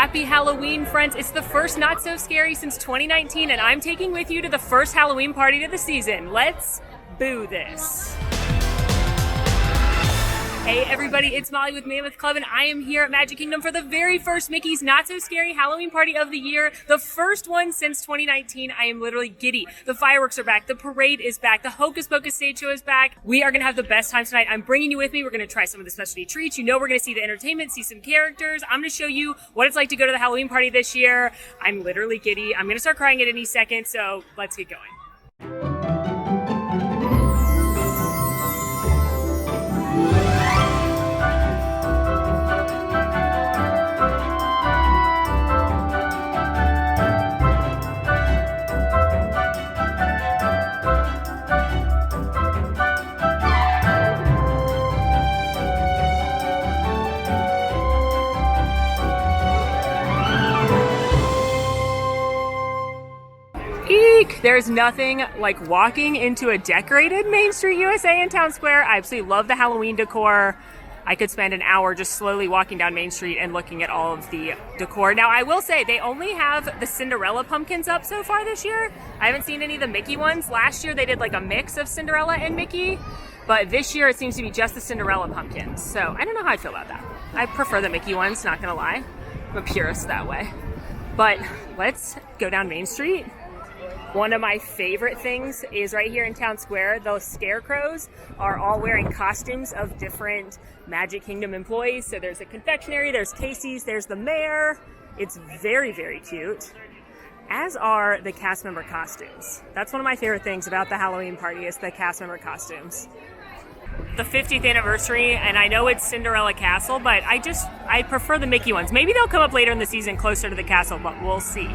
Happy Halloween, friends. It's the first Not So Scary since 2019, and I'm taking with you to the first Halloween party of the season. Let's boo this. Hey everybody, it's Molly with Mammoth Club, and I am here at Magic Kingdom for the very first Mickey's Not So Scary Halloween party of the year. The first one since 2019. I am literally giddy. The fireworks are back. The parade is back. The Hocus Pocus stage show is back. We are going to have the best time tonight. I'm bringing you with me. We're going to try some of the specialty treats. You know we're going to see the entertainment, see some characters. I'm going to show you what it's like to go to the Halloween party this year. I'm literally giddy. I'm going to start crying at any second, so let's get going. Eek! There's nothing like walking into a decorated Main Street USA in Town Square. I absolutely love the Halloween decor. I could spend an hour just slowly walking down Main Street and looking at all of the decor. Now, I will say they only have the Cinderella pumpkins up so far this year. I haven't seen any of the Mickey ones. Last year they did like a mix of Cinderella and Mickey, but this year it seems to be just the Cinderella pumpkins. So I don't know how I feel about that. I prefer the Mickey ones, not gonna lie. I'm a purist that way. But let's go down Main Street. One of my favorite things is right here in Town Square. Those scarecrows are all wearing costumes of different Magic Kingdom employees. So there's a confectionery, there's Casey's, there's the mayor. It's very, very cute. As are the cast member costumes. That's one of my favorite things about the Halloween party is the cast member costumes. The 50th anniversary, and I know it's Cinderella Castle, but I prefer the Mickey ones. Maybe they'll come up later in the season closer to the castle, but we'll see.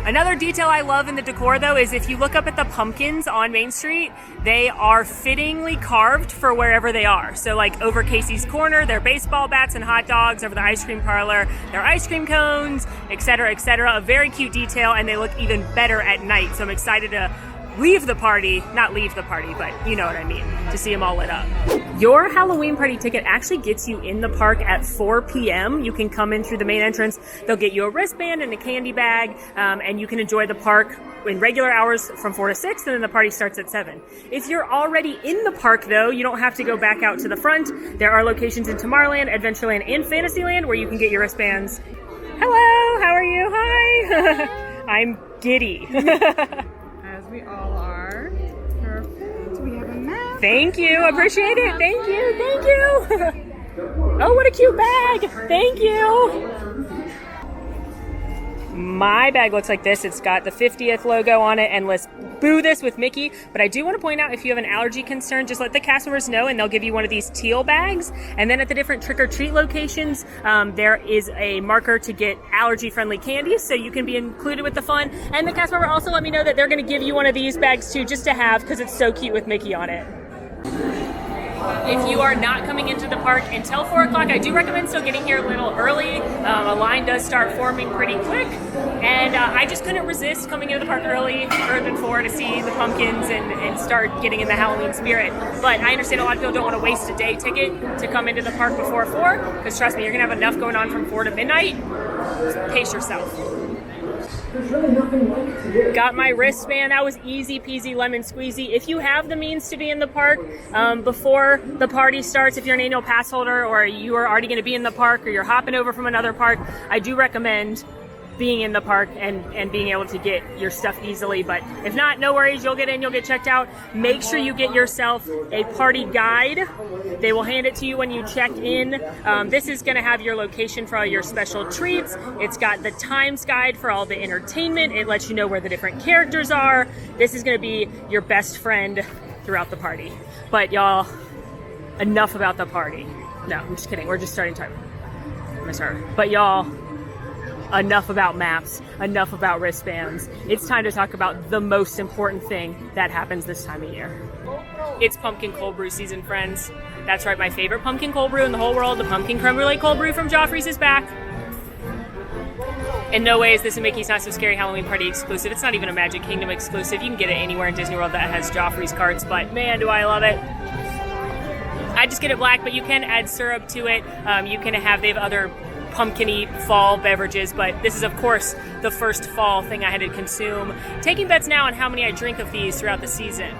Another detail I love in the decor, though, is if you look up at the pumpkins on Main Street, they are fittingly carved for wherever they are. So, like, over Casey's Corner, they're baseball bats and hot dogs. Over the ice cream parlor, they're ice cream cones, etc., etc. A very cute detail, and they look even better at night. So I'm excited to leave the party, not leave the party, but you know what I mean, to see them all lit up. Your Halloween party ticket actually gets you in the park at 4 p.m. You can come in through the main entrance. They'll get you a wristband and a candy bag, and you can enjoy the park in regular hours from 4 to 6, and then the party starts at 7. If you're already in the park, though, you don't have to go back out to the front. There are locations in Tomorrowland, Adventureland, and Fantasyland where you can get your wristbands. Hello, how are you? Hi. I'm giddy. As we all are. Perfect. We have a map. Thank you. Appreciate it. Thank you. Thank you. Oh, what a cute bag. Thank you. My bag looks like this. It's got the 50th logo on it, and let's boo this with Mickey. But I do want to point out, if you have an allergy concern, just let the cast members know, and they'll give you one of these teal bags. And then at the different trick-or-treat locations, there is a marker to get allergy-friendly candies, so you can be included with the fun. And the cast member also let me know that they're going to give you one of these bags too, just to have, because it's so cute with Mickey on it. If you are not coming into the park until 4 o'clock, I do recommend still getting here a little early. A line does start forming pretty quick, and I just couldn't resist coming into the park earlier than 4 to see the pumpkins and start getting in the Halloween spirit. But I understand a lot of people don't want to waste a day ticket to come into the park before 4, because trust me, you're going to have enough going on from 4 to midnight. Just pace yourself. There's really nothing left to do. Got my wristband. That was easy peasy lemon squeezy. If you have the means to be in the park before the party starts, if you're an annual pass holder or you are already going to be in the park or you're hopping over from another park, I do recommend being in the park and being able to get your stuff easily. But if not, no worries, you'll get in, you'll get checked out. Make sure you get yourself a party guide. They will hand it to you when you check in. This is going to have your location for all your special treats. It's got the times guide for all the entertainment. It lets you know where the different characters are. This is going to be your best friend throughout the party. But y'all, enough about the party. No, I'm just kidding. We're just starting time. I'm gonna start. But y'all, enough about maps, enough about wristbands. It's time to talk about the most important thing that happens this time of year. It's pumpkin cold brew season, friends. That's right, my favorite pumpkin cold brew in the whole world, the pumpkin creme brulee cold brew from Joffrey's is back. In no way is this a Mickey's Not So Scary Halloween Party exclusive. It's not even a Magic Kingdom exclusive. You can get it anywhere in Disney World that has Joffrey's carts, but man, do I love it. I just get it black, but you can add syrup to it. They have other pumpkin-y fall beverages, but this is, of course, the first fall thing I had to consume. Taking bets now on how many I drink of these throughout the season.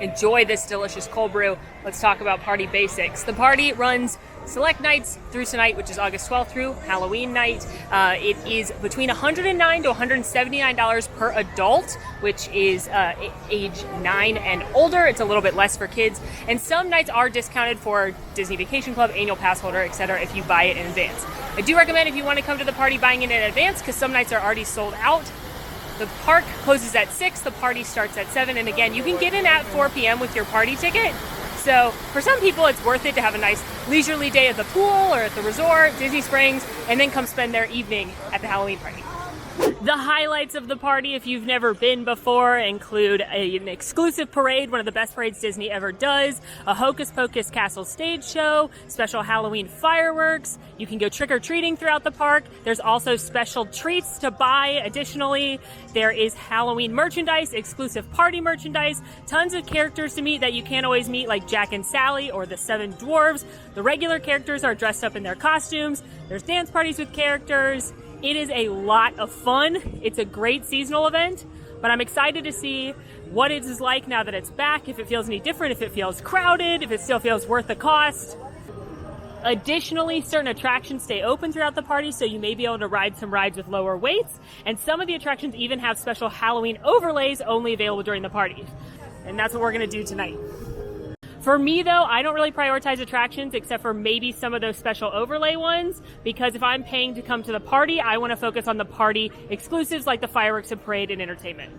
Enjoy this delicious cold brew. Let's talk about party basics. The party runs select nights through tonight, which is August 12th through Halloween night. It is between $109 to $179 per adult, which is age 9 and older. It's a little bit less for kids. And some nights are discounted for Disney Vacation Club, annual pass holder, etc. if you buy it in advance. I do recommend if you want to come to the party buying it in advance because some nights are already sold out. The park closes at 6, the party starts at 7, and again, you can get in at 4 p.m. with your party ticket. So for some people, it's worth it to have a nice leisurely day at the pool or at the resort, Disney Springs, and then come spend their evening at the Halloween party. The highlights of the party, if you've never been before, include an exclusive parade, one of the best parades Disney ever does, a Hocus Pocus Castle stage show, special Halloween fireworks. You can go trick-or-treating throughout the park. There's also special treats to buy. Additionally, there is Halloween merchandise, exclusive party merchandise, tons of characters to meet that you can't always meet, like Jack and Sally or the 7 Dwarves. The regular characters are dressed up in their costumes. There's dance parties with characters. It is a lot of fun. It's a great seasonal event, but I'm excited to see what it is like now that it's back, if it feels any different, if it feels crowded, if it still feels worth the cost. Additionally, certain attractions stay open throughout the party, so you may be able to ride some rides with lower weights, and some of the attractions even have special Halloween overlays only available during the party. And that's what we're gonna do tonight. For me, though, I don't really prioritize attractions except for maybe some of those special overlay ones, because if I'm paying to come to the party, I want to focus on the party exclusives like the fireworks and parade and entertainment.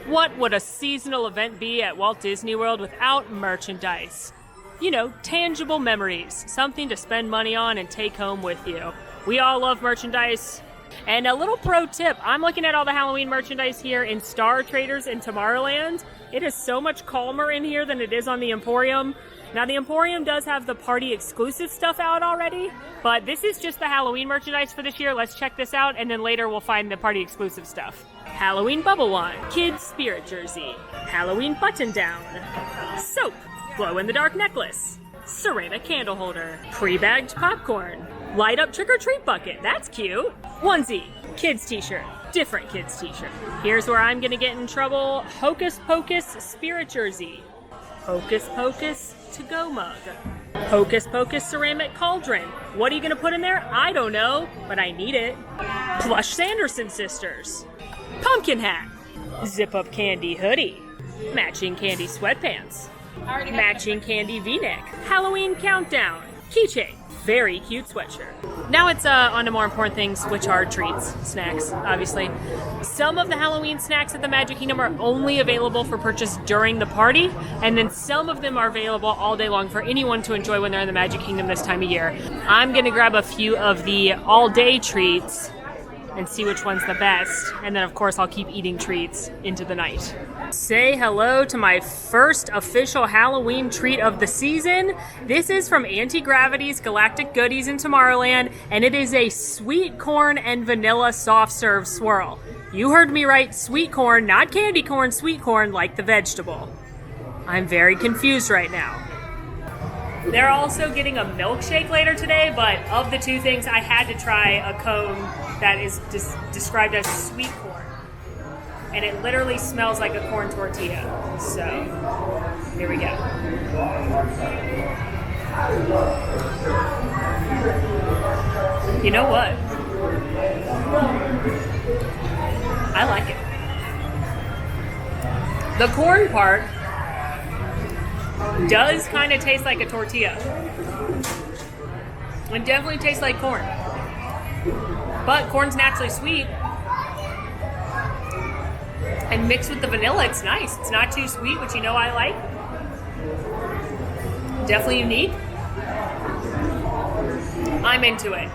What would a seasonal event be at Walt Disney World without merchandise? You know, tangible memories, something to spend money on and take home with you. We all love merchandise. And a little pro tip, I'm looking at all the Halloween merchandise here in Star Traders in Tomorrowland. It is so much calmer in here than it is on the Emporium. Now the Emporium does have the party exclusive stuff out already, but this is just the Halloween merchandise for this year. Let's check this out, and then later we'll find the party exclusive stuff. Halloween bubble wand, kids spirit jersey, Halloween button down, soap, glow in the dark necklace, ceramic candle holder, pre-bagged popcorn, light up trick-or-treat bucket, that's cute, onesie, kids t-shirt, different kids t-shirt. Here's where I'm gonna get in trouble, Hocus Pocus spirit jersey, Hocus Pocus to-go mug, Hocus Pocus ceramic cauldron. What are you gonna put in there? I don't know, but I need it. Plush Sanderson sisters, pumpkin hat, zip-up candy hoodie, matching candy sweatpants, matching candy v-neck, Halloween countdown, keychain, very cute sweatshirt. Now it's on to more important things, which are treats, snacks, obviously. Some of the Halloween snacks at the Magic Kingdom are only available for purchase during the party, and then some of them are available all day long for anyone to enjoy when they're in the Magic Kingdom this time of year. I'm gonna grab a few of the all-day treats and see which one's the best, and then of course I'll keep eating treats into the night. Say hello to my first official Halloween treat of the season. This is from Anti-Gravity's Galactic Goodies in Tomorrowland, and it is a sweet corn and vanilla soft serve swirl. You heard me right, sweet corn, not candy corn, sweet corn like the vegetable. I'm very confused right now. They're also getting a milkshake later today, but of the two things, I had to try a cone that is described as sweet corn. And it literally smells like a corn tortilla. So, here we go. You know what? I like it. The corn part does kind of taste like a tortilla. It definitely tastes like corn. But corn's naturally sweet. And mixed with the vanilla, it's nice. It's not too sweet, which you know I like. Definitely unique. I'm into it.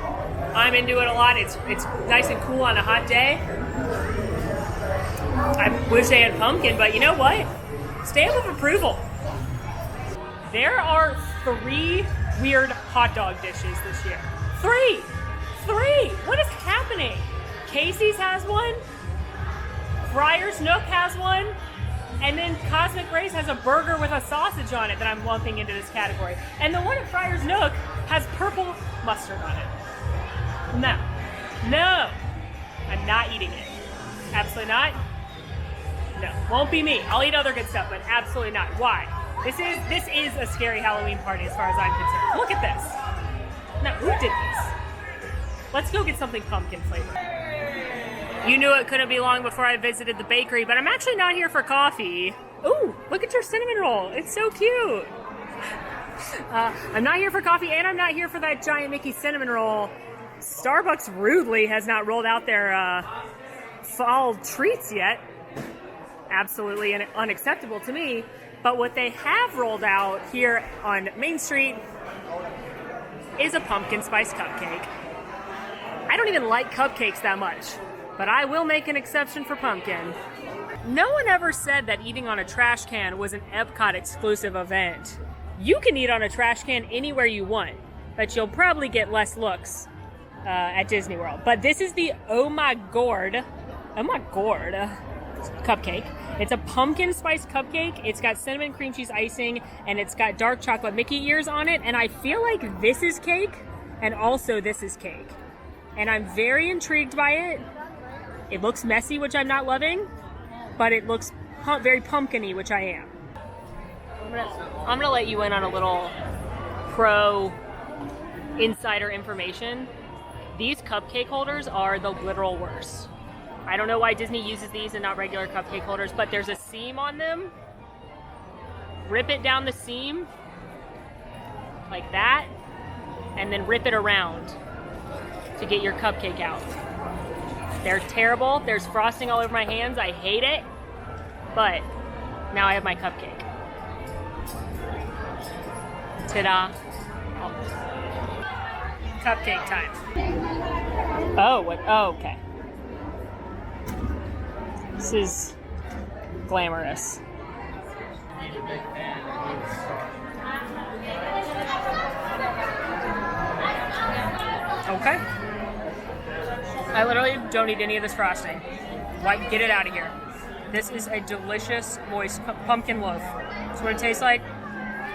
I'm into it a lot. It's nice and cool on a hot day. I wish they had pumpkin, but you know what? Stamp of approval. There are 3 weird hot dog dishes this year. 3! What is happening? Casey's has one. Friar's Nook has one, and then Cosmic Race has a burger with a sausage on it that I'm lumping into this category. And the one at Friar's Nook has purple mustard on it. No. No. I'm not eating it. Absolutely not. No, won't be me. I'll eat other good stuff, but absolutely not. Why? This is a scary Halloween party as far as I'm concerned. Look at this. No, who did this? Let's go get something pumpkin flavored. You knew it couldn't be long before I visited the bakery, but I'm actually not here for coffee. Ooh, look at your cinnamon roll. It's so cute. I'm not here for coffee, and I'm not here for that giant Mickey cinnamon roll. Starbucks rudely has not rolled out their fall treats yet. Absolutely unacceptable to me. But what they have rolled out here on Main Street is a pumpkin spice cupcake. I don't even like cupcakes that much, but I will make an exception for pumpkin. No one ever said that eating on a trash can was an Epcot exclusive event. You can eat on a trash can anywhere you want, but you'll probably get less looks at Disney World. But this is the Oh My Gourd cupcake. It's a pumpkin spice cupcake. It's got cinnamon cream cheese icing, and it's got dark chocolate Mickey ears on it. And I feel like this is cake, and also this is cake. And I'm very intrigued by it. It looks messy, which I'm not loving, but it looks very pumpkin-y, which I am. I'm gonna let you in on a little pro insider information. These cupcake holders are the literal worst. I don't know why Disney uses these and not regular cupcake holders, but there's a seam on them. Rip it down the seam like that, and then rip it around to get your cupcake out. They're terrible. There's frosting all over my hands. I hate it, but now I have my cupcake. Ta-da. Oh. Cupcake time. Oh, what? Oh, okay. This is glamorous. Okay. I literally don't need any of this frosting. Like, get it out of here. This is a delicious, moist pumpkin loaf. That's what it tastes like.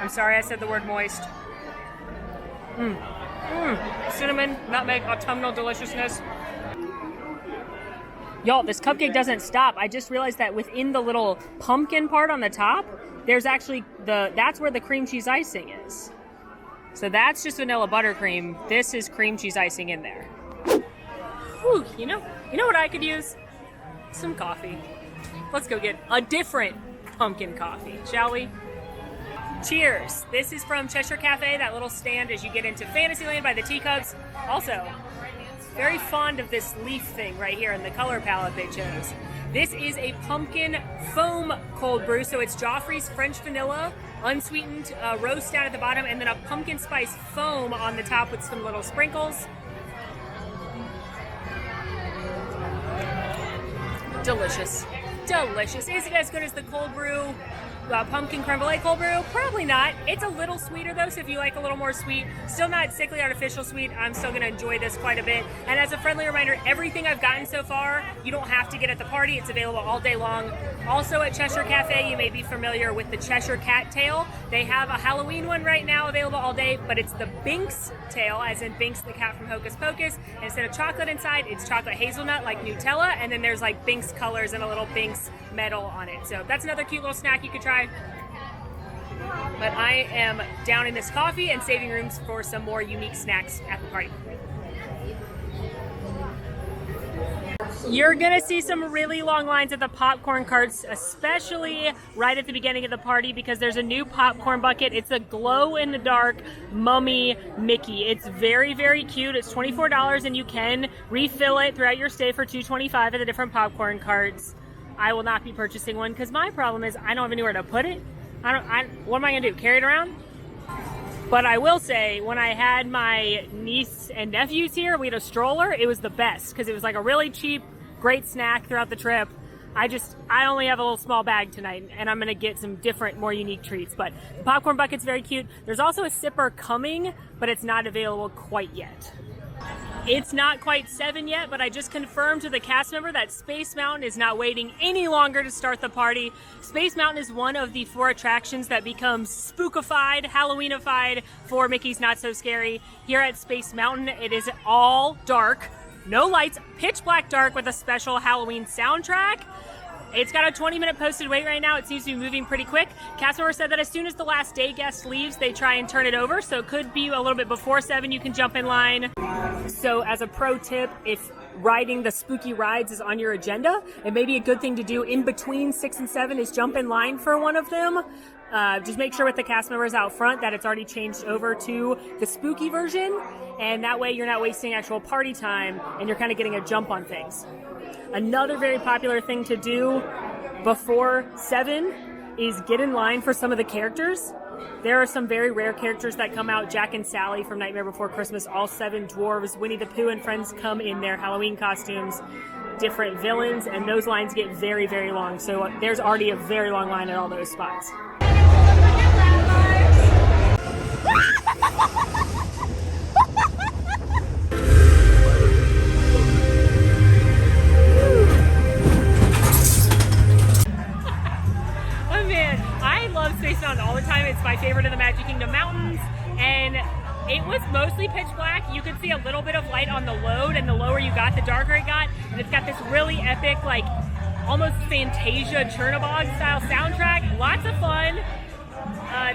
I'm sorry I said the word moist. Cinnamon, nutmeg, autumnal deliciousness. Y'all, this cupcake doesn't stop. I just realized that within the little pumpkin part on the top, there's actually that's where the cream cheese icing is. So that's just vanilla buttercream. This is cream cheese icing in there. Whew, you know what I could use? Some coffee. Let's go get a different pumpkin coffee, shall we? Cheers. This is from Cheshire Cafe, that little stand as you get into Fantasyland by the teacups. Also, very fond of this leaf thing right here in the color palette they chose. This is a pumpkin foam cold brew, so it's Joffrey's French vanilla, unsweetened roast down at the bottom, and then a pumpkin spice foam on the top with some little sprinkles. Delicious. Delicious. Is it as good as the cold brew pumpkin creme brulee cold brew? Probably not. It's a little sweeter though, so if you like a little more sweet, still not sickly artificial sweet, I'm still going to enjoy this quite a bit. And as a friendly reminder, everything I've gotten so far, you don't have to get at the party. It's available all day long. Also at Cheshire Cafe, you may be familiar with the Cheshire Cat Tail. They have a Halloween one right now available all day, but it's the Binks tail, as in Binks the cat from Hocus Pocus. And instead of chocolate inside, it's chocolate hazelnut like Nutella, and then there's like Binks colors and a little Binks metal on it. So that's another cute little snack you could try. But I am down in this coffee and saving rooms for some more unique snacks at the party. You're gonna see some really long lines at the popcorn carts, especially right at the beginning of the party, because there's a new popcorn bucket. It's a glow-in-the-dark mummy Mickey. It's very, very cute. It's $24, and you can refill it throughout your stay for $2.25 at the different popcorn carts. I will not be purchasing one because my problem is I don't have anywhere to put it. What am I gonna do? Carry it around? But I will say, when I had my niece and nephews here, we had a stroller. It was the best because it was like a really cheap, great snack throughout the trip. I only have a little small bag tonight, and I'm gonna get some different, more unique treats. But the popcorn bucket's very cute. There's also a sipper coming, but it's not available quite yet. It's not quite 7 yet, but I just confirmed to the cast member that Space Mountain is not waiting any longer to start the party. Space Mountain is one of the 4 attractions that becomes spookified, Halloweenified for Mickey's Not So Scary. Here at Space Mountain, it is all dark, no lights, pitch black dark with a special Halloween soundtrack. It's got a 20-minute posted wait right now. It seems to be moving pretty quick. Cast member said that as soon as the last day guest leaves, they try and turn it over. So it could be a little bit before 7. You can jump in line. So as a pro tip, if riding the spooky rides is on your agenda, it may be a good thing to do in between 6 and 7 is jump in line for one of them. Just make sure with the cast members out front that it's already changed over to the spooky version. And that way you're not wasting actual party time and you're kind of getting a jump on things. Another very popular thing to do before 7 is get in line for some of the characters. There are some very rare characters that come out. Jack and Sally from Nightmare Before Christmas, all 7 dwarves. Winnie the Pooh and friends come in their Halloween costumes, different villains, and those lines get very, very long. So there's already a very long line at all those spots. Space Mountain all the time. It's my favorite of the Magic Kingdom mountains, and it was mostly pitch black. You could see a little bit of light on the load, and the lower you got, the darker it got. And it's got this really epic, like almost Fantasia Chernobog style soundtrack. Lots of fun.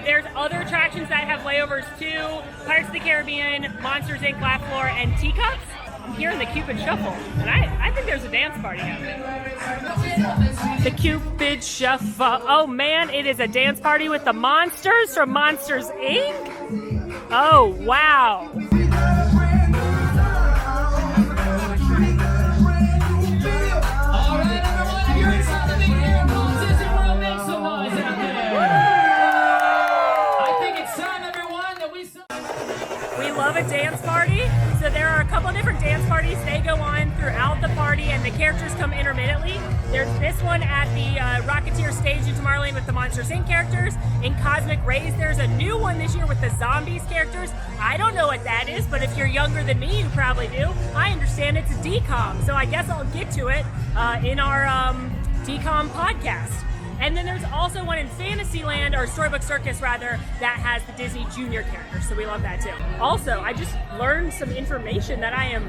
There's other attractions that have layovers too. Pirates of the Caribbean, Monsters Inc. Laugh Floor, and Teacups. I'm hearing the Cupid Shuffle, and I think there's a dance party happening. The Cupid Shuffle. Oh man, it is a dance party with the monsters from Monsters Inc. Oh wow. Love a dance party. So there are a couple of different dance parties. They go on throughout the party and the characters come intermittently. There's this one at the Rocketeer stage in Tomorrowland with the Monsters Inc. characters. In Cosmic Rays, there's a new one this year with the Zombies characters. I don't know what that is, but if you're younger than me, you probably do. I understand it's a DCOM, so I guess I'll get to it in our DCOM podcast. And then there's also one in Fantasyland, or Storybook Circus rather, that has the Disney Junior characters, so we love that too. Also, I just learned some information that I am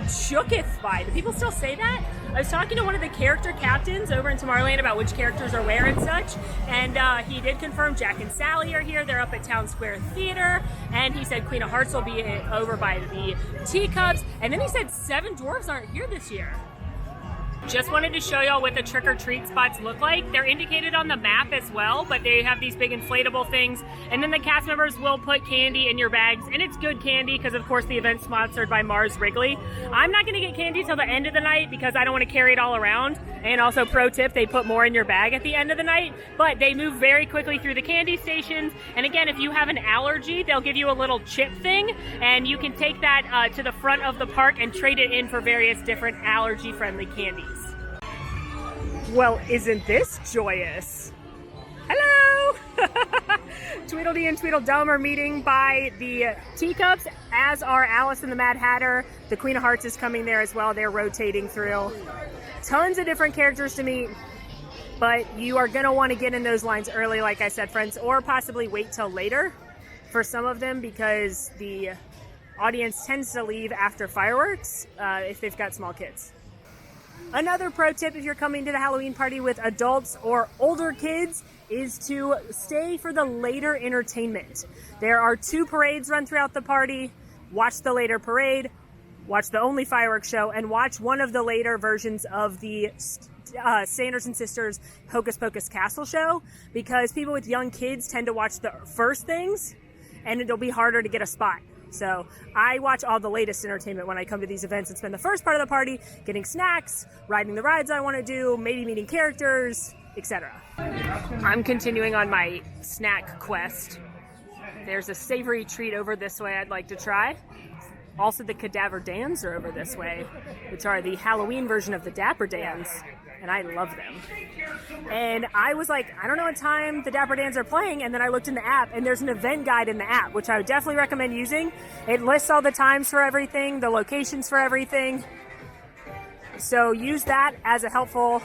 shooketh by. Do people still say that? I was talking to one of the character captains over in Tomorrowland about which characters are where and such, and he did confirm Jack and Sally are here. They're up at Town Square Theater, and he said Queen of Hearts will be over by the Teacups, and then he said 7 dwarves aren't here this year. Just wanted to show y'all what the trick-or-treat spots look like. They're indicated on the map as well, but they have these big inflatable things. And then the cast members will put candy in your bags, and it's good candy because, of course, the event's sponsored by Mars Wrigley. I'm not going to get candy till the end of the night because I don't want to carry it all around. And also, pro tip, they put more in your bag at the end of the night, but they move very quickly through the candy stations. And again, if you have an allergy, they'll give you a little chip thing, and you can take that to the front of the park and trade it in for various different allergy-friendly candies. Well, isn't this joyous? Hello! Tweedledee and Tweedledum are meeting by the Teacups, as are Alice and the Mad Hatter. The Queen of Hearts is coming there as well. They're rotating through. Tons of different characters to meet, but you are going to want to get in those lines early, like I said, friends, or possibly wait till later for some of them because the audience tends to leave after fireworks if they've got small kids. Another pro tip if you're coming to the Halloween party with adults or older kids is to stay for the later entertainment. There are 2 parades run throughout the party. Watch the later parade, watch the only fireworks show, and watch one of the later versions of the Sanderson Sisters Hocus Pocus Castle show, because people with young kids tend to watch the first things and it'll be harder to get a spot. So I watch all the latest entertainment when I come to these events and spend the first part of the party getting snacks, riding the rides I want to do, maybe meeting characters, etc. I'm continuing on my snack quest. There's a savory treat over this way I'd like to try. Also, the Cadaver Dans are over this way, which are the Halloween version of the Dapper Dans. and I love them. And I was like, I don't know what time the Dapper Dans are playing, and then I looked in the app, and there's an event guide in the app, which I would definitely recommend using. It lists all the times for everything, the locations for everything. So use that as a helpful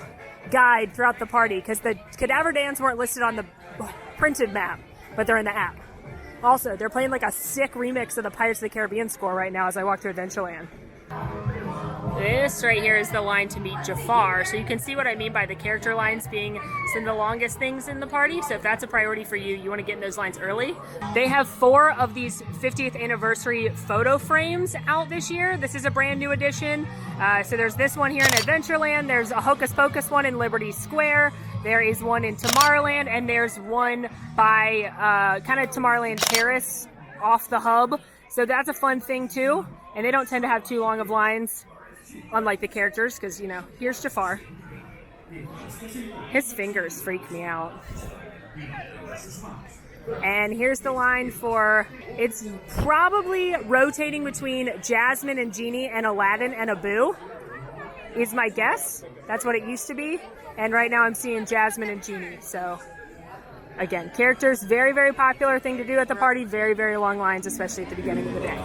guide throughout the party, because the Cadaver Dans weren't listed on the printed map, but they're in the app. Also, they're playing like a sick remix of the Pirates of the Caribbean score right now as I walk through Adventureland. This right here is the line to meet Jafar, so you can see what I mean by the character lines being some of the longest things in the party. So if that's a priority for you, you want to get in those lines early. They have 4 of these 50th anniversary photo frames out this year. This is a brand new addition. So there's this one here in Adventureland. There's a Hocus Pocus one in Liberty Square. There is one in Tomorrowland, and there's one by kind of Tomorrowland Terrace off the hub. So that's a fun thing too. And they don't tend to have too long of lines, unlike the characters, because, you know, here's Jafar. His fingers freak me out. And here's the line for, it's probably rotating between Jasmine and Genie and Aladdin and Abu, is my guess. That's what it used to be. And right now I'm seeing Jasmine and Genie. So, again, characters, very, very popular thing to do at the party. Very, very long lines, especially at the beginning of the day.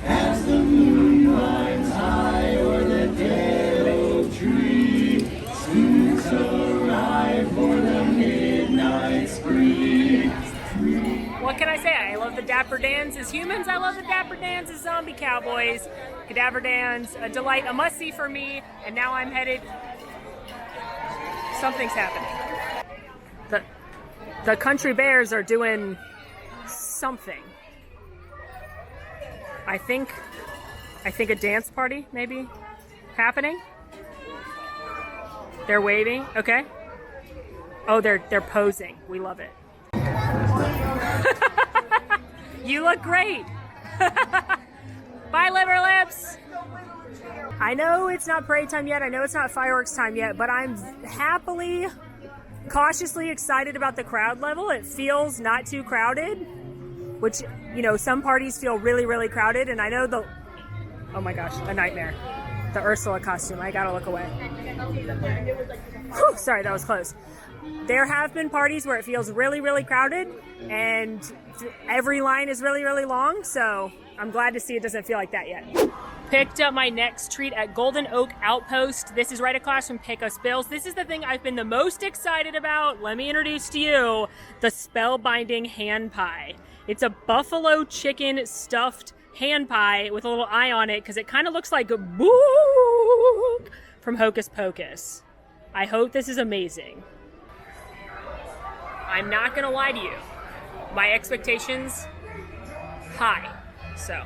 As the moon climbs high o'er the dead oak tree, spooks arrive for the midnight spree. What can I say? I love the Dapper Dans as humans. I love the Dapper Dans as zombie cowboys. Cadaver Dans, a delight, a must-see for me. And now I'm headed... Something's happening. The Country Bears are doing something. I think a dance party maybe happening. They're waving. Okay. Oh, they're posing. We love it. You look great. Bye, liver lips. I know it's not parade time yet. I know it's not fireworks time yet, but I'm happily, cautiously excited about the crowd level. It feels not too crowded, which, you know, some parties feel really, really crowded. And I know oh my gosh, a nightmare. The Ursula costume. I gotta look away. Whew, sorry, that was close. There have been parties where it feels really, really crowded and every line is really, really long. So I'm glad to see it doesn't feel like that yet. Picked up my next treat at Golden Oak Outpost. This is right across from Pecos Bills. This is the thing I've been the most excited about. Let me introduce to you the spellbinding hand pie. It's a buffalo chicken stuffed hand pie with a little eye on it because it kind of looks like Book from Hocus Pocus. I hope this is amazing. I'm not gonna lie to you. My expectations, high, so.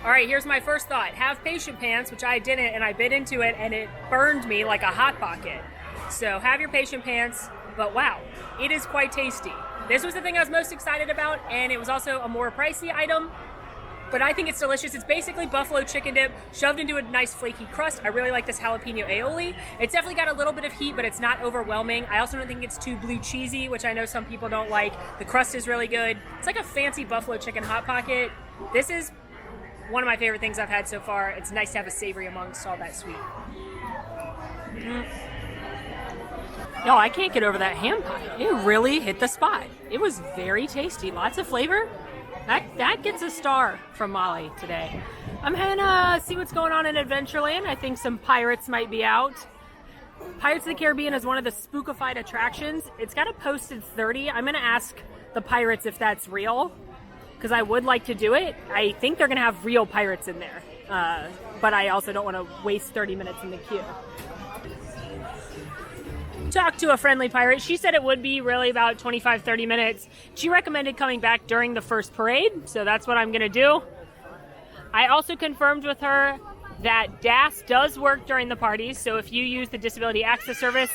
All right, here's my first thought. Have patient pants, which I didn't, and I bit into it, and it burned me like a Hot Pocket. So have your patient pants, but wow, it is quite tasty. This was the thing I was most excited about, and it was also a more pricey item, but I think it's delicious. It's basically buffalo chicken dip shoved into a nice flaky crust. I really like this jalapeno aioli. It's definitely got a little bit of heat, but it's not overwhelming. I also don't think it's too blue cheesy, which I know some people don't like. The crust is really good. It's like a fancy buffalo chicken Hot Pocket. This is one of my favorite things I've had so far. It's nice to have a savory amongst all that sweet. No, I can't get over that ham pie. It really hit the spot. It was very tasty. Lots of flavor. That gets a star from Molly today. I'm gonna see what's going on in Adventureland. I think some pirates might be out. Pirates of the Caribbean is one of the spookified attractions. It's got a posted 30. I'm gonna ask the pirates if that's real, because I would like to do it. I think they're gonna have real pirates in there, but I also don't want to waste 30 minutes in the queue. Talked to a friendly pirate. She said it would be really about 25-30 minutes. She recommended coming back during the first parade, so that's what I'm going to do. I also confirmed with her that DAS does work during the parties, so if you use the Disability Access Service,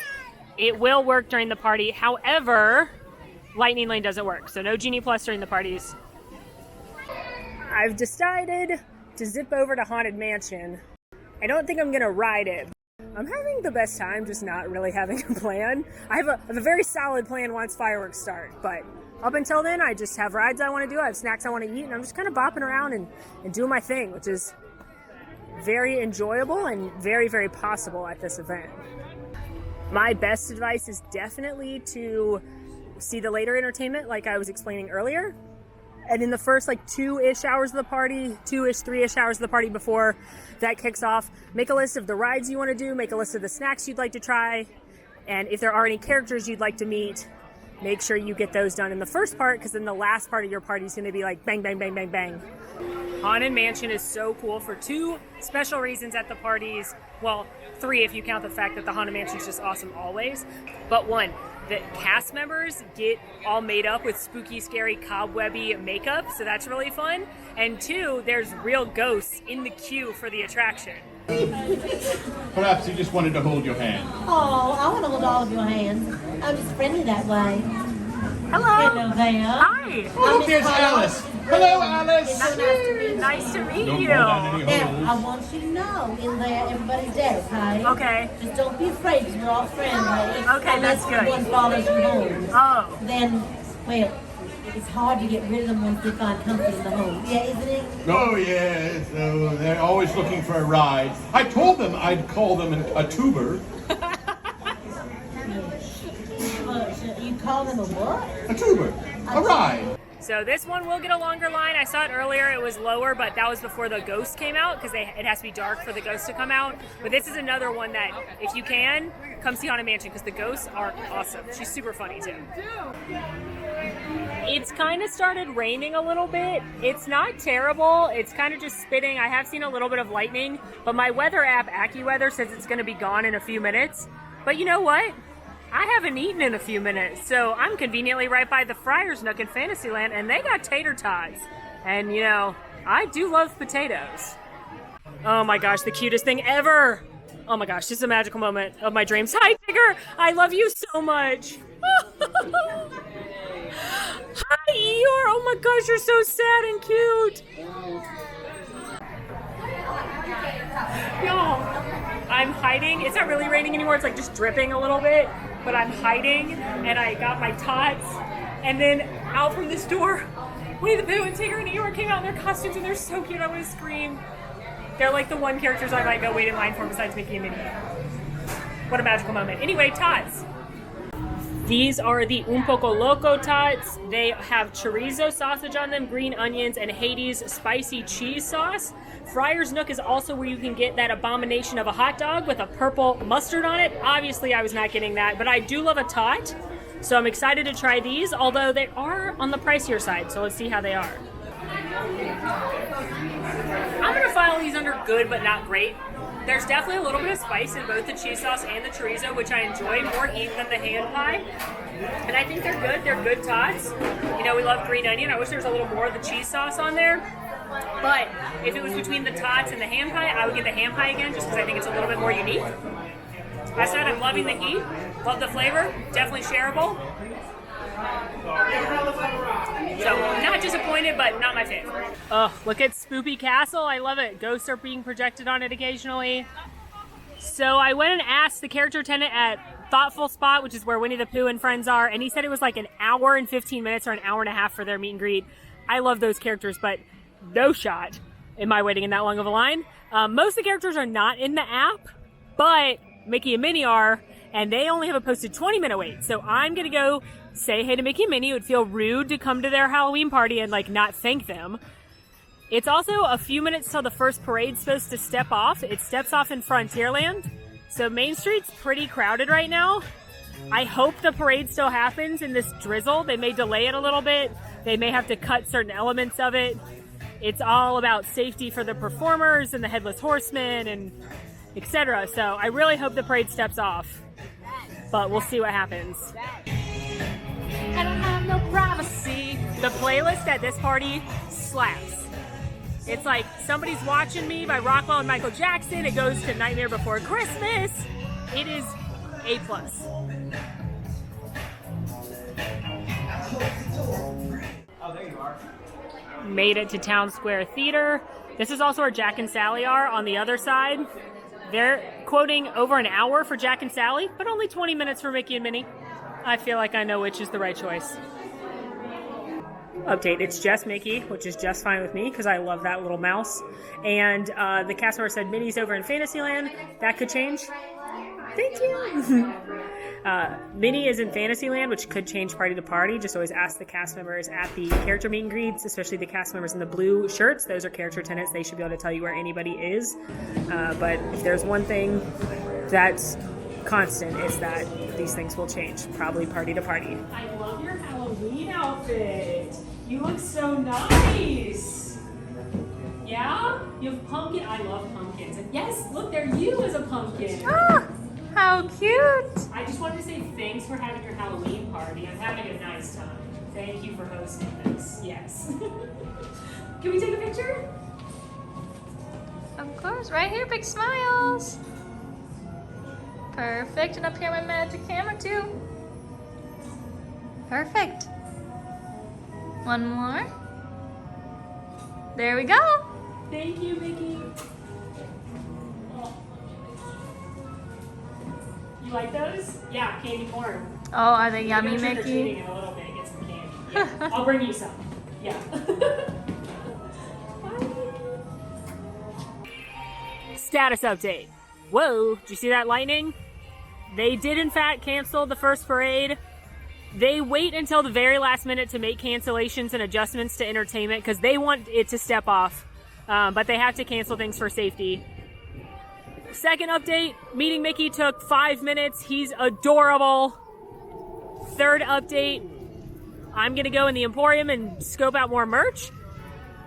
it will work during the party. However, Lightning Lane doesn't work, so no Genie Plus during the parties. I've decided to zip over to Haunted Mansion. I don't think I'm going to ride it. I'm having the best time, just not really having a plan. I have a very solid plan once fireworks start, but up until then, I just have rides I want to do, I have snacks I want to eat, and I'm just kind of bopping around and doing my thing, which is very enjoyable and very, very possible at this event. My best advice is definitely to see the later entertainment, like I was explaining earlier. And in the first like 2-ish hours of the party, 2-ish, 3-ish hours of the party before that kicks off, make a list of the rides you want to do, make a list of the snacks you'd like to try, and if there are any characters you'd like to meet, make sure you get those done in the first part, because then the last part of your party is going to be like bang, bang, bang, bang, bang. Haunted Mansion is so cool for 2 special reasons at the parties. Well, 3 if you count the fact that the Haunted Mansion is just awesome always. But 1, the cast members get all made up with spooky, scary, cobwebby makeup, so that's really fun. And 2, there's real ghosts in the queue for the attraction. Perhaps he just wanted to hold your hand. Oh, I want to hold all of your hands. I'm just friendly that way. Hello. Hello there. Hi. Oh, look, there's Alice. Hello, Alice. It's so nice to meet you. Nice to meet Don't you. fall down any holes. Now, I want you to know, in there, everybody's there, okay? Okay. Just don't be afraid, because we're all friendly. Okay, that's good. Unless one follows your home. Oh. Then, well, it's hard to get rid of them once they find comfort in the home. Yeah, isn't it? Oh, yes. Oh, they're always looking for a ride. I told them I'd call them a tuber. You call them a what? A tuber. A ride. So this one will get a longer line. I saw it earlier, it was lower, but that was before the ghost came out, because it has to be dark for the ghost to come out. But this is another one that, if you can, come see Haunted Mansion, because the ghosts are awesome. She's super funny too. It's kind of started raining a little bit. It's not terrible. It's kind of just spitting. I have seen a little bit of lightning, but my weather app, AccuWeather, says it's going to be gone in a few minutes. But you know what? I haven't eaten in a few minutes, so I'm conveniently right by the Friar's Nook in Fantasyland, and they got tater tots. And, you know, I do love potatoes. Oh my gosh, the cutest thing ever. Oh my gosh, this is a magical moment of my dreams. Hi, Tigger! I love you so much. Hi, Eeyore! Oh my gosh, you're so sad and cute. Y'all, I'm hiding. It's not really raining anymore. It's like just dripping a little bit. But I'm hiding, and I got my tots. And then out from this door, Winnie the Pooh and Tigger and Eeyore came out in their costumes, and they're so cute. I want to scream. They're like the one characters I might go wait in line for besides Mickey and Minnie. What a magical moment. Anyway, tots. These are the Un Poco Loco tots. They have chorizo sausage on them, green onions, and Hades spicy cheese sauce. Friar's Nook is also where you can get that abomination of a hot dog with a purple mustard on it. Obviously, I was not getting that, but I do love a tot, so I'm excited to try these, although they are on the pricier side, so let's see how they are. I'm going to file these under good but not great. There's definitely a little bit of spice in both the cheese sauce and the chorizo, which I enjoy more even than the hand pie. And I think they're good. They're good tots. You know, we love green onion. I wish there was a little more of the cheese sauce on there. But if it was between the tots and the ham pie, I would get the ham pie again just because I think it's a little bit more unique. I said I'm loving the heat. Love the flavor. Definitely shareable. So, not disappointed, but not my favorite. Oh, look at Spoopy Castle. I love it. Ghosts are being projected on it occasionally. So I went and asked the character attendant at Thoughtful Spot, which is where Winnie the Pooh and friends are, and he said it was like an hour and 15 minutes or an hour and a half for their meet and greet. I love those characters, but no shot am I waiting in that long of a line. Most of the characters are not in the app, but Mickey and Minnie are, and they only have a posted 20-minute wait. So I'm going to go say hey to Mickey and Minnie. It would feel rude to come to their Halloween party and like not thank them. It's also a few minutes till the first parade's supposed to step off. It steps off in Frontierland. So Main Street's pretty crowded right now. I hope the parade still happens in this drizzle. They may delay it a little bit. They may have to cut certain elements of it. It's all about safety for the performers and the Headless Horseman and etc. So I really hope the parade steps off. But we'll see what happens. I don't have no privacy. The playlist at this party slaps. It's like Somebody's Watching Me by Rockwell and Michael Jackson. It goes to Nightmare Before Christmas. It is A+. Oh, there you are. Made it to Town Square Theater. This is also where Jack and Sally are on the other side. They're quoting over an hour for Jack and Sally, but only 20 minutes for Mickey and Minnie. I feel like I know which is the right choice. Update, it's just Mickey, which is just fine with me because I love that little mouse. And the cast member said Minnie's over in Fantasyland. That could change. Thank you. Minnie is in Fantasyland, which could change party to party. Just always ask the cast members at the character meet and greets, especially the cast members in the blue shirts. Those are character attendants. They should be able to tell you where anybody is. But if there's one thing that's constant, it's that these things will change, probably party to party. I love your Halloween outfit. You look so nice. Yeah? You have pumpkin. I love pumpkins. And yes, look, there you as a pumpkin. Ah, how cute. I just wanted to say thanks for having your Halloween party. I'm having a nice time. Thank you for hosting this. Yes. Can we take a picture? Of course, right here, big smiles. Perfect, and up here my magic camera too. Perfect. One more. There we go. Thank you, Mickey. You like those? Yeah, candy corn. Oh, are they yummy, Go trick-or-treating Mickey? in a little bit, get some candy. Yeah, I'll bring you some. Yeah. Status update. Whoa, did you see that lightning? They did in fact cancel the first parade. They wait until the very last minute to make cancellations and adjustments to entertainment because they want it to step off. But they have to cancel things for safety. Second update, meeting Mickey took 5 minutes. He's adorable. Third update, I'm gonna go in the Emporium and scope out more merch.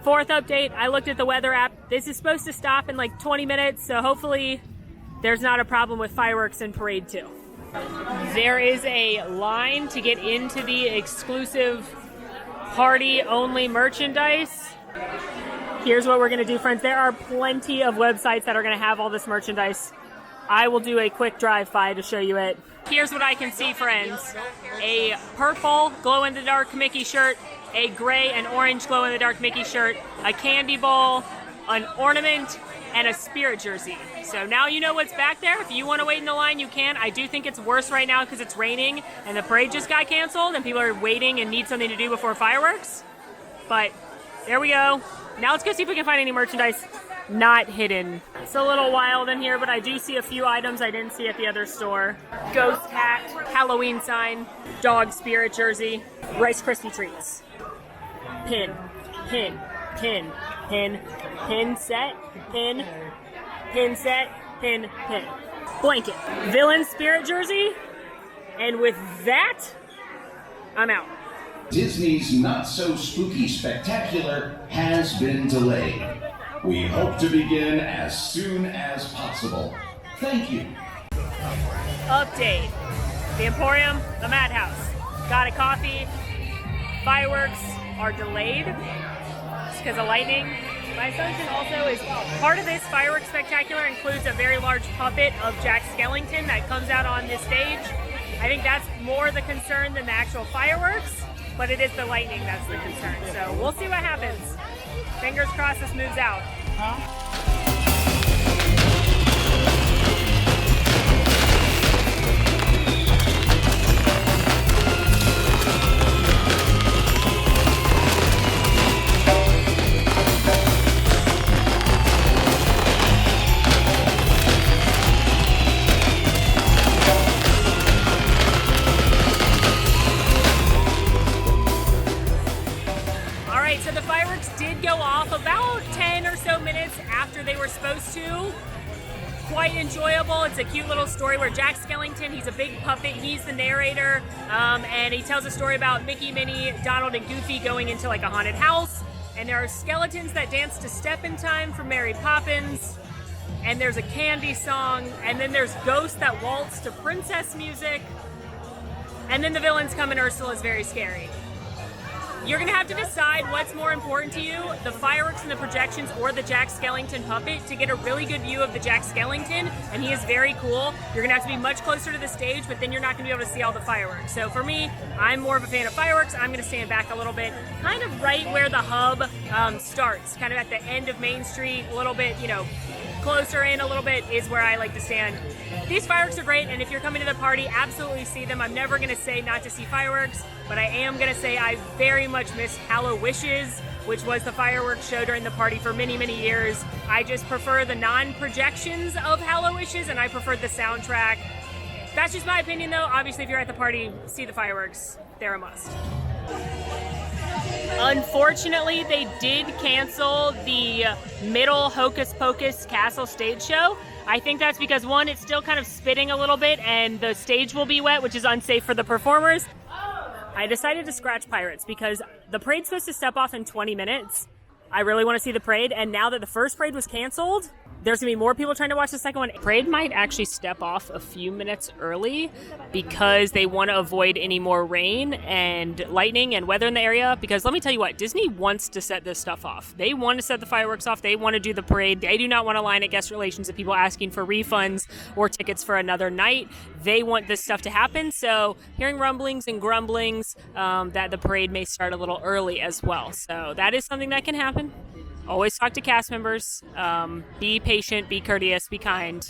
Fourth update, I looked at the weather app. This is supposed to stop in like 20 minutes, so hopefully there's not a problem with fireworks in Parade 2. There is a line to get into the exclusive party-only merchandise. Here's what we're going to do, friends. There are plenty of websites that are going to have all this merchandise. I will do a quick drive-by to show you it. Here's what I can see, friends. A purple glow-in-the-dark Mickey shirt, a gray and orange glow-in-the-dark Mickey shirt, a candy bowl, an ornament, and a spirit jersey. So now you know what's back there. If you want to wait in the line, you can. I do think it's worse right now because it's raining and the parade just got canceled and people are waiting and need something to do before fireworks. But there we go. Now let's go see if we can find any merchandise not hidden. It's a little wild in here, but I do see a few items I didn't see at the other store. Ghost hat, Halloween sign, dog spirit jersey, Rice Krispie treats. Pin, pin, pin, pin, pin set, pin, pin set, pin, pin. Blanket, villain spirit jersey, and with that, I'm out. Disney's Not-So-Spooky Spectacular has been delayed. We hope to begin as soon as possible. Thank you. Update. The Emporium, the Madhouse. Got a coffee. Fireworks are delayed. It's because of lightning. My assumption also is part of this fireworks spectacular includes a very large puppet of Jack Skellington that comes out on this stage. I think that's more the concern than the actual fireworks, but it is the lightning that's the concern. So we'll see what happens. Fingers crossed this moves out. So the fireworks did go off about 10 or so minutes after they were supposed to. Quite enjoyable. It's a cute little story where Jack Skellington, he's a big puppet, he's the narrator, and he tells a story about Mickey, Minnie, Donald, and Goofy going into like a haunted house, and there are skeletons that dance to Step in Time from Mary Poppins, and there's a candy song, and then there's ghosts that waltz to princess music, and then the villains come and Ursula's very scary. You're going to have to decide what's more important to you, the fireworks and the projections or the Jack Skellington puppet to get a really good view of the Jack Skellington, and he is very cool. You're going to have to be much closer to the stage, but then you're not going to be able to see all the fireworks. So for me, I'm more of a fan of fireworks. I'm going to stand back a little bit, kind of right where the hub starts, kind of at the end of Main Street, a little bit, closer in a little bit is where I like to stand. These fireworks are great, and if you're coming to the party, absolutely see them. I'm never gonna say not to see fireworks, but I am gonna say I very much miss Hallowishes, which was the fireworks show during the party for many, many years. I just prefer the non-projections of Hallowishes, and I prefer the soundtrack. That's just my opinion, though. Obviously, if you're at the party, see the fireworks. They're a must. Unfortunately, they did cancel the middle Hocus Pocus Castle stage show. I think that's because, one, it's still kind of spitting a little bit, and the stage will be wet, which is unsafe for the performers. I decided to scratch Pirates because the parade's supposed to step off in 20 minutes. I really want to see the parade, and now that the first parade was canceled, there's going to be more people trying to watch the second one. Parade might actually step off a few minutes early because they want to avoid any more rain and lightning and weather in the area. Because let me tell you what, Disney wants to set this stuff off. They want to set the fireworks off. They want to do the parade. They do not want to line at guest relations of people asking for refunds or tickets for another night. They want this stuff to happen. So hearing rumblings and grumblings that the parade may start a little early as well. So that is something that can happen. Always talk to cast members. Be patient, be courteous, be kind.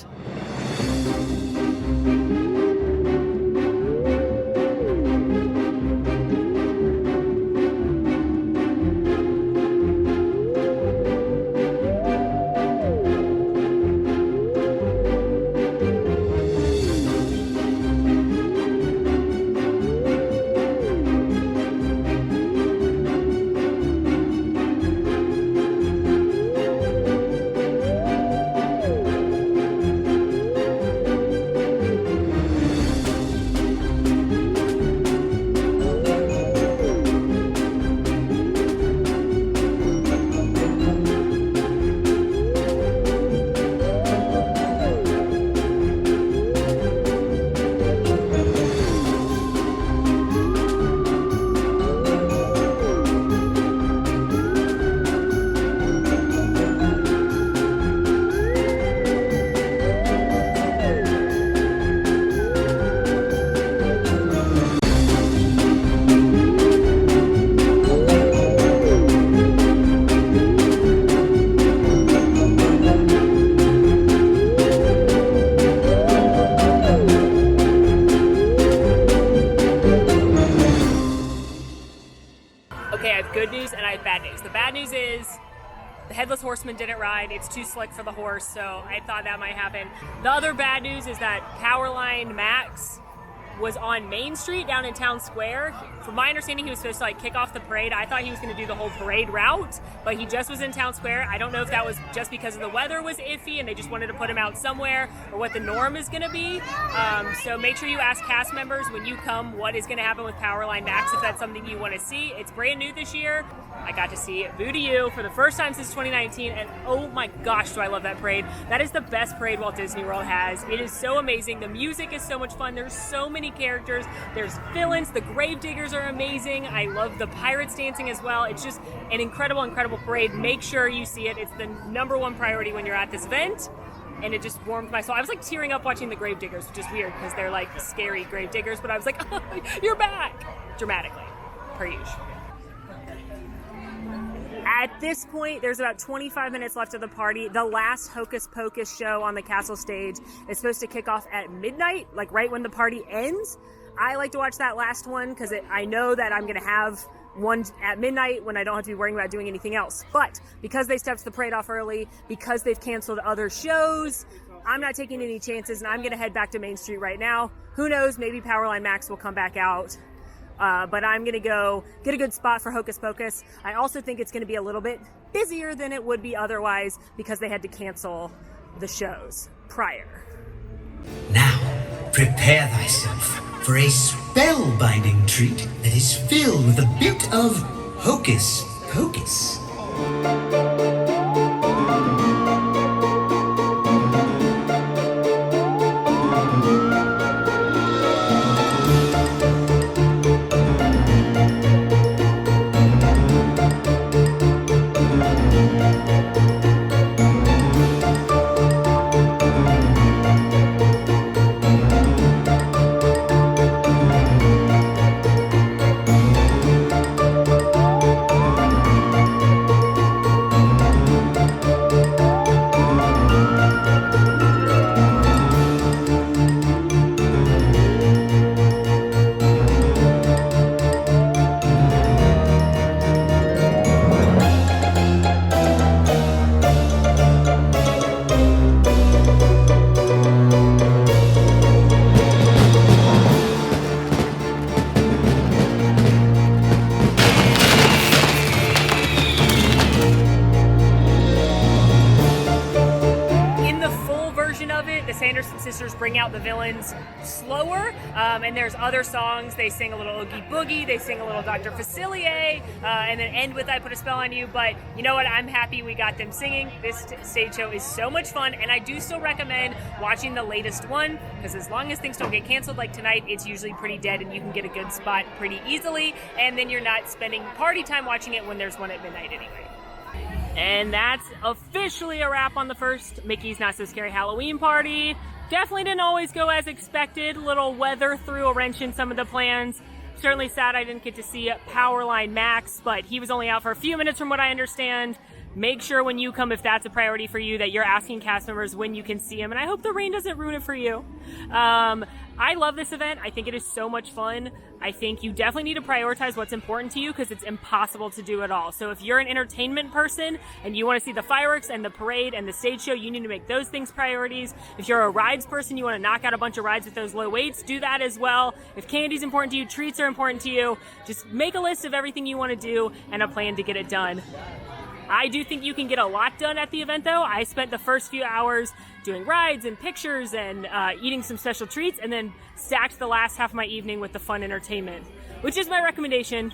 The Headless Horseman didn't ride. It's too slick for the horse, so I thought that might happen. The other bad news is that Powerline Max was on Main Street down in Town Square. From my understanding, he was supposed to kick off the parade. I thought he was going to do the whole parade route, but he just was in Town Square. I don't know if that was just because the weather was iffy and they just wanted to put him out somewhere, or what the norm is going to be. So make sure you ask cast members when you come what is going to happen with Powerline Max if that's something you want to see. It's brand new this year. I got to see Boo to You for the first time since 2019, and oh my gosh, do I love that parade. That is the best parade Walt Disney World has. It is so amazing. The music is so much fun. There's so many characters. There's villains. The Gravediggers are amazing. I love the pirates dancing as well. It's just an incredible, incredible parade. Make sure you see it. It's the #1 priority when you're at this event, and it just warmed my soul. I was tearing up watching the Gravediggers, which is weird because they're scary Gravediggers, but I was like, oh, you're back! Dramatically, per usual. At this point, there's about 25 minutes left of the party. The last Hocus Pocus show on the castle stage is supposed to kick off at midnight, right when the party ends. I like to watch that last one because I know that I'm going to have one at midnight when I don't have to be worrying about doing anything else. But because they stepped the parade off early, because they've canceled other shows, I'm not taking any chances, and I'm going to head back to Main Street right now. Who knows, maybe Powerline Max will come back out. But I'm going to go get a good spot for Hocus Pocus. I also think it's going to be a little bit busier than it would be otherwise because they had to cancel the shows prior. Now, prepare thyself for a spellbinding treat that is filled with a bit of Hocus Pocus. villains slower, and there's other songs. They sing a little Oogie Boogie, they sing a little Dr. Facilier, and then end with I Put a Spell on You. But you know what? I'm happy we got them singing. This stage show is so much fun, and I do still recommend watching the latest one, because as long as things don't get canceled like tonight, it's usually pretty dead and you can get a good spot pretty easily, and then you're not spending party time watching it when there's one at midnight anyway. And that's officially a wrap on the first Mickey's Not So Scary Halloween party. Definitely didn't always go as expected. Little weather threw a wrench in some of the plans. Certainly sad I didn't get to see Powerline Max, but he was only out for a few minutes from what I understand. Make sure when you come, if that's a priority for you, that you're asking cast members when you can see him, and I hope the rain doesn't ruin it for you. I love this event. I think it is so much fun. I think you definitely need to prioritize what's important to you, because it's impossible to do it all. So if you're an entertainment person and you want to see the fireworks and the parade and the stage show, you need to make those things priorities. If you're a rides person, you want to knock out a bunch of rides with those low weights, do that as well. If candy's important to you, treats are important to you, just make a list of everything you want to do and a plan to get it done. I do think you can get a lot done at the event, though. I spent the first few hours doing rides and pictures and eating some special treats, and then stacked the last half of my evening with the fun entertainment, which is my recommendation,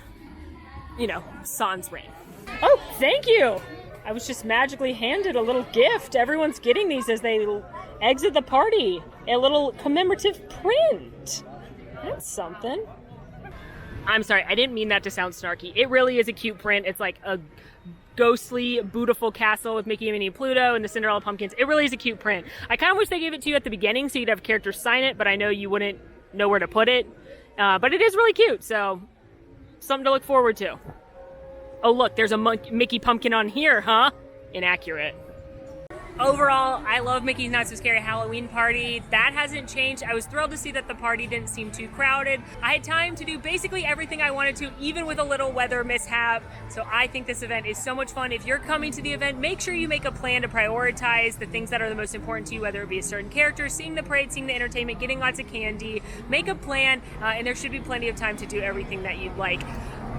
you know, sans rain. Oh, thank you! I was just magically handed a little gift. Everyone's getting these as they exit the party. A little commemorative print. That's something. I'm sorry, I didn't mean that to sound snarky. It really is a cute print. It's like a ghostly, beautiful castle with Mickey, Minnie, and Pluto and the Cinderella pumpkins. It really is a cute print. I kind of wish they gave it to you at the beginning so you'd have characters sign it, but I know you wouldn't know where to put it. But it is really cute, so something to look forward to. Oh look, there's a Mickey pumpkin on here, huh? Inaccurate. Overall, I love Mickey's Not So Scary Halloween Party. That hasn't changed. I was thrilled to see that the party didn't seem too crowded. I had time to do basically everything I wanted to, even with a little weather mishap. So I think this event is so much fun. If you're coming to the event, make sure you make a plan to prioritize the things that are the most important to you, whether it be a certain character, seeing the parade, seeing the entertainment, getting lots of candy. Make a plan, and there should be plenty of time to do everything that you'd like.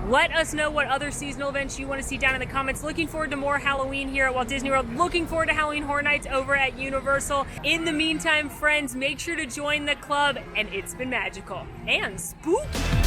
Let us know what other seasonal events you want to see down in the comments. Looking forward to more Halloween here at Walt Disney World. Looking forward to Halloween Horror Nights over at Universal. In the meantime, friends, make sure to join the club, and it's been magical and spooky.